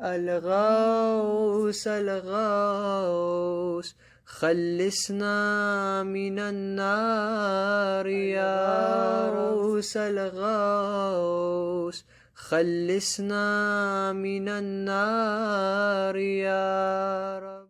الغوث الغوث خلصنا من النار يا غوث الغوث خلصنا من النار يا رب.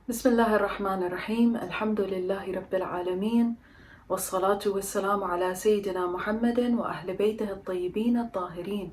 بسم الله الرحمن الرحيم. الحمد لله رب العالمين، والصلاة والسلام على سيدنا محمد وأهل بيته الطيبين الطاهرين.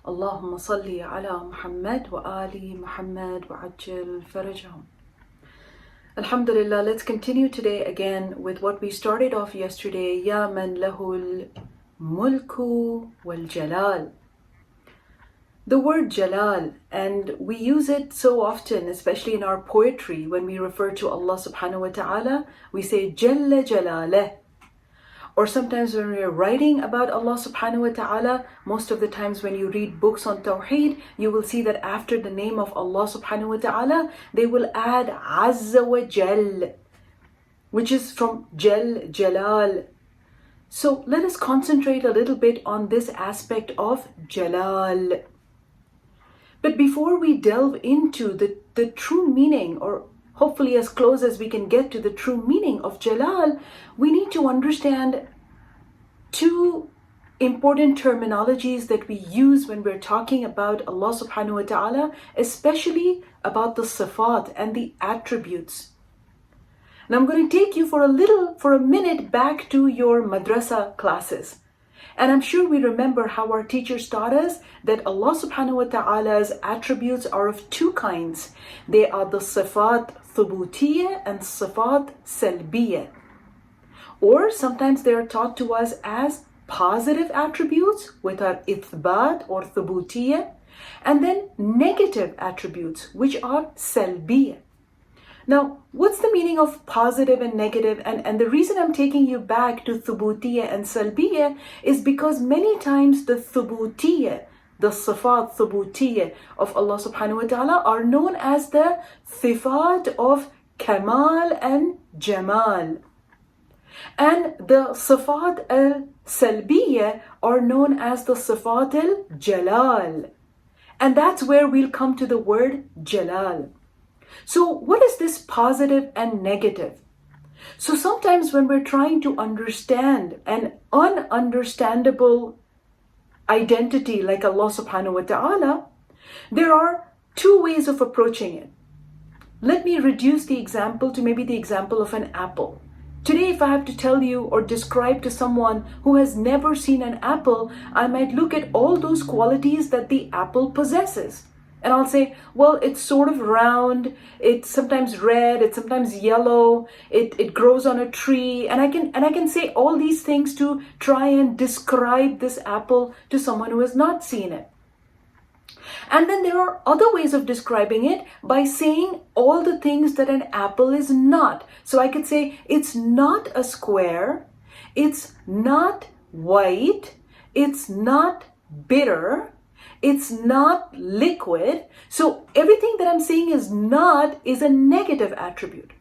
اللهم صل على محمد وآل محمد وعجل فرجهم. Alhamdulillah, let's continue today again with what we started off yesterday. Ya man lahul Mulku wal-Jalal. The word Jalal, and we use it so often, especially in our poetry, when we refer to Allah subhanahu wa ta'ala, we say Jalla Jalaleh. Or sometimes when we are writing about Allah subhanahu wa ta'ala, most of the times when you read books on Tawheed, you will see that after the name of Allah subhanahu wa ta'ala, they will add Azza wa Jal, which is from Jal, Jalal. So let us concentrate a little bit on this aspect of Jalal. But before we delve into the true meaning, or hopefully as close as we can get to the true meaning of Jalal, we need to understand two important terminologies that we use when we're talking about Allah subhanahu wa ta'ala, especially about the sifat and the attributes. Now I'm going to take you for a minute back to your madrasa classes. And I'm sure we remember how our teachers taught us that Allah subhanahu wa ta'ala's attributes are of two kinds. They are the sifat thubutiyya and sifat salbiyya. Or sometimes they are taught to us as positive attributes with our ithbat or thubutiyya, and then negative attributes which are salbiyya. Now, what's the meaning of positive and negative? And the reason I'm taking you back to thubutiyya and salbiyya is because many times the thubutiyya, the sifat thubutiyya of Allah subhanahu wa ta'ala are known as the sifat of kamal and jamal. And the sifat al-salbiyya are known as the sifat al-Jalal. And that's where we'll come to the word Jalal. So what is this positive and negative? So sometimes when we're trying to understand an ununderstandable identity like Allah subhanahu wa ta'ala, there are two ways of approaching it. Let me reduce the example to maybe the example of an apple. Today, if I have to tell you or describe to someone who has never seen an apple, I might look at all those qualities that the apple possesses. And I'll say, well, it's sort of round, it's sometimes red, it's sometimes yellow, it grows on a tree, and I can say all these things to try and describe this apple to someone who has not seen it. And then there are other ways of describing it by saying all the things that an apple is not. So I could say it's not a square, it's not white, it's not bitter, it's not liquid. So everything that I'm saying is not is a negative attribute.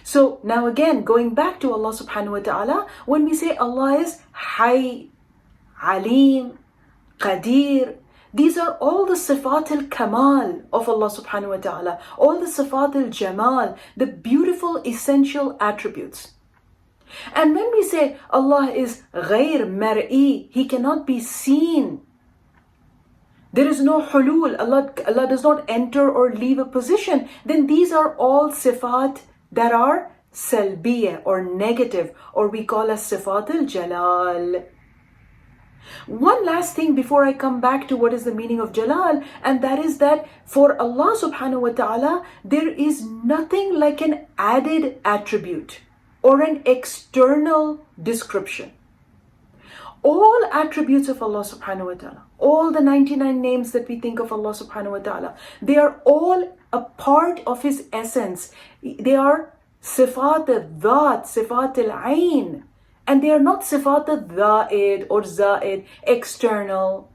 So now again, going back to Allah subhanahu wa ta'ala, when we say Allah is Hayy, Alim, Qadir, these are all the sifat al-kamal of Allah subhanahu wa ta'ala, all the sifat al-jamal, the beautiful essential attributes. And when we say Allah is ghayr mar'i, He cannot be seen, there is no hulul, Allah does not enter or leave a position, then these are all sifat that are salbiyya or negative, or we call as sifat al-Jalal. One last thing before I come back to what is the meaning of Jalal, and that is that for Allah subhanahu wa ta'ala, there is nothing like an added attribute or an external description. All attributes of Allah subhanahu wa ta'ala, all the 99 names that we think of Allah subhanahu wa ta'ala, they are all a part of His essence. They are sifat al-dhat, sifat al-ain. And they are not sifat al-dha'id or za'id, external.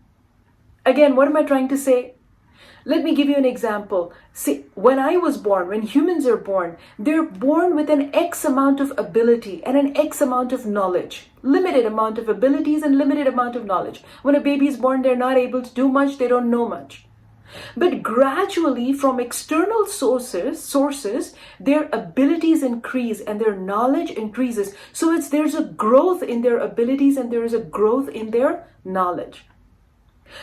Again, what am I trying to say? Let me give you an example. See, when I was born, when humans are born, they're born with an X amount of ability and an X amount of knowledge. Limited amount of abilities and limited amount of knowledge. When a baby is born, they're not able to do much, they don't know much. But gradually, from external sources, their abilities increase and their knowledge increases. So there's a growth in their abilities and there is a growth in their knowledge.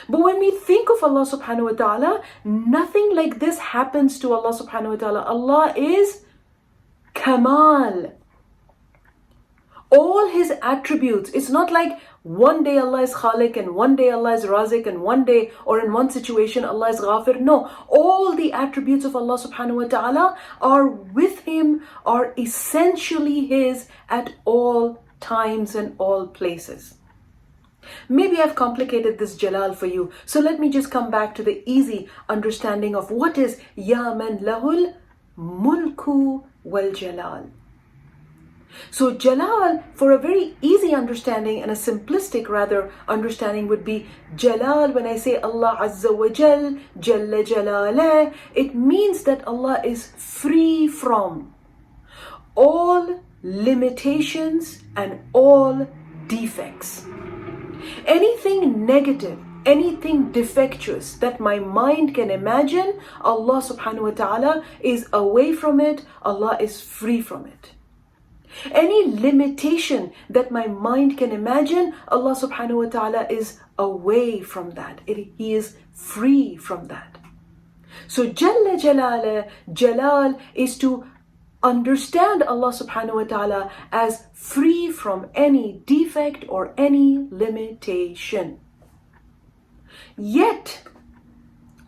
But when we think of Allah subhanahu wa ta'ala, nothing like this happens to Allah subhanahu wa ta'ala. Allah is Kamal. All His attributes, it's not like one day Allah is Khaliq and one day Allah is Razik and one day or in one situation Allah is Ghafir. No, all the attributes of Allah subhanahu wa ta'ala are with Him, are essentially His at all times and all places. Maybe I've complicated this Jalal for you. So let me just come back to the easy understanding of what is Ya man lahul Mulku wal-Jalal. So Jalal, for a very easy understanding and a simplistic rather understanding, would be Jalal. When I say Allah Azza wa Jal, Jalla Jalala, it means that Allah is free from all limitations and all defects. Anything negative, anything defectuous that my mind can imagine, Allah subhanahu wa ta'ala is away from it, Allah is free from it. Any limitation that my mind can imagine, Allah subhanahu wa ta'ala is away from that. He is free from that. So Jalla Jalala, Jalal is to understand Allah subhanahu wa ta'ala as free from any defect or any limitation. Yet,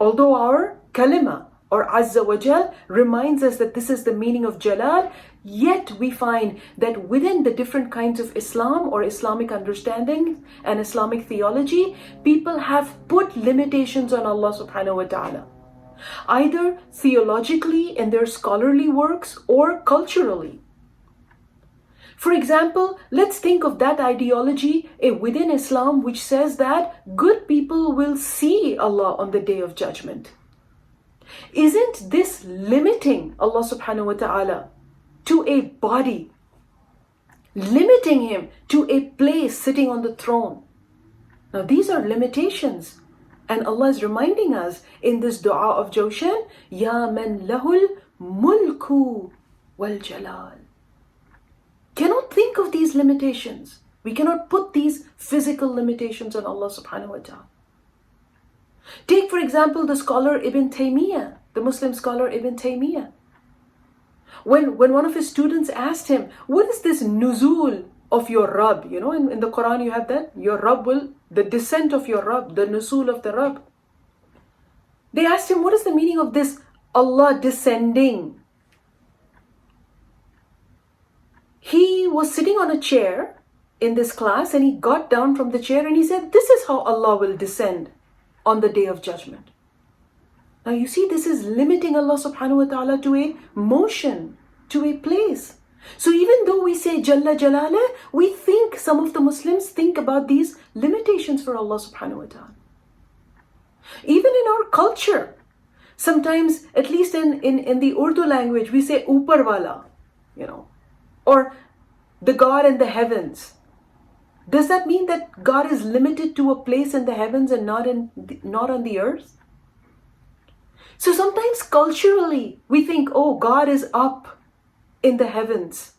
although our kalima or Azza wa Jal reminds us that this is the meaning of Jalal, yet we find that within the different kinds of Islam or Islamic understanding and Islamic theology, people have put limitations on Allah subhanahu wa ta'ala, either theologically in their scholarly works or culturally. For example, let's think of that ideology within Islam which says that good people will see Allah on the Day of Judgment. Isn't this limiting Allah subhanahu wa ta'ala to a body, limiting Him to a place sitting on the throne? Now these are limitations. And Allah is reminding us in this dua of Jauwshan, Ya man lahul Mulku wal-Jalal. Cannot think of these limitations. We cannot put these physical limitations on Allah subhanahu wa ta'ala. Take for example the scholar Ibn Taymiyyah, the Muslim scholar Ibn Taymiyyah. When one of his students asked him, what is this nuzul of your Rabb? You know, in the Quran you have that, your Rabb will, the descent of your Rabb, the nuzul of the Rabb. They asked him, what is the meaning of this Allah descending? He was sitting on a chair in this class and he got down from the chair and he said, this is how Allah will descend on the Day of Judgment. Now you see, this is limiting Allah subhanahu wa ta'ala to a motion, to a place. So even though we say Jalla Jalala, we think, some of the Muslims think about these limitations for Allah subhanahu wa ta'ala. Even in our culture, sometimes, at least in the Urdu language, we say Upar wala, you know, or the God in the heavens. Does that mean that God is limited to a place in the heavens and not on the earth? So sometimes culturally we think, oh, God is up in the heavens.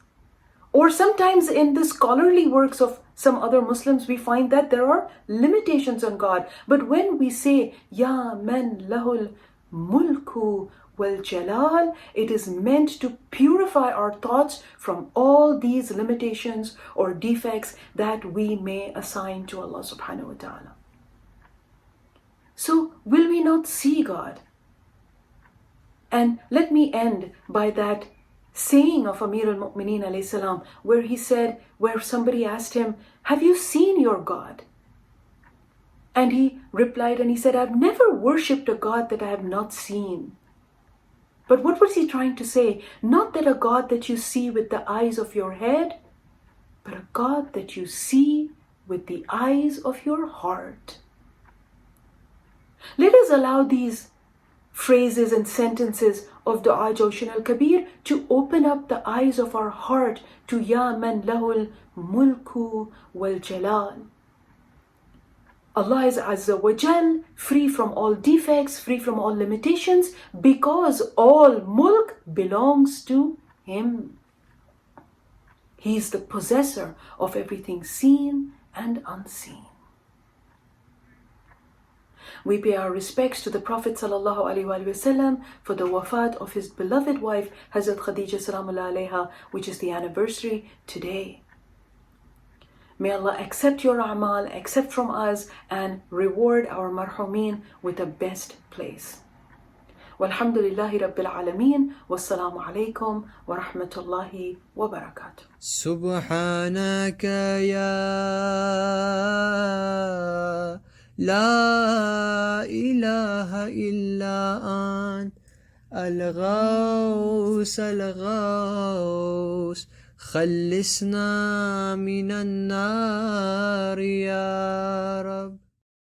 Or sometimes in the scholarly works of some other Muslims we find that there are limitations on God. But when we say Ya man lahul Mulku wal-Jalal, it is meant to purify our thoughts from all these limitations or defects that we may assign to Allah subhanahu wa ta'ala. So will we not see God? And let me end by that saying of Amir al-Mu'mineen alayhi salam, where he said, where somebody asked him, have you seen your God? And he replied and he said, I've never worshipped a God that I have not seen. But what was he trying to say? Not that a God that you see with the eyes of your head, but a God that you see with the eyes of your heart. Let us allow these phrases and sentences of Dua Jauwshan al-Kabir to open up the eyes of our heart to Ya man lahul Mulku wal-Jalal. Allah is Azza wa Jal, free from all defects, free from all limitations, because all mulk belongs to Him. He is the possessor of everything seen and unseen. We pay our respects to the Prophet ﷺ for the wafat of his beloved wife Hazrat Khadija Salamullah alayha, which is the anniversary today. May Allah accept your a'mal, accept from us, and reward our marhumeen with the best place. Walhamdulillahi Rabbil Alameen. Wassalamu alaikum wa rahmatullahi wa barakatuh. Subhanaka ya la ilaha illa ant al-Ghaus al-Ghaus خلصنا من النار يا رب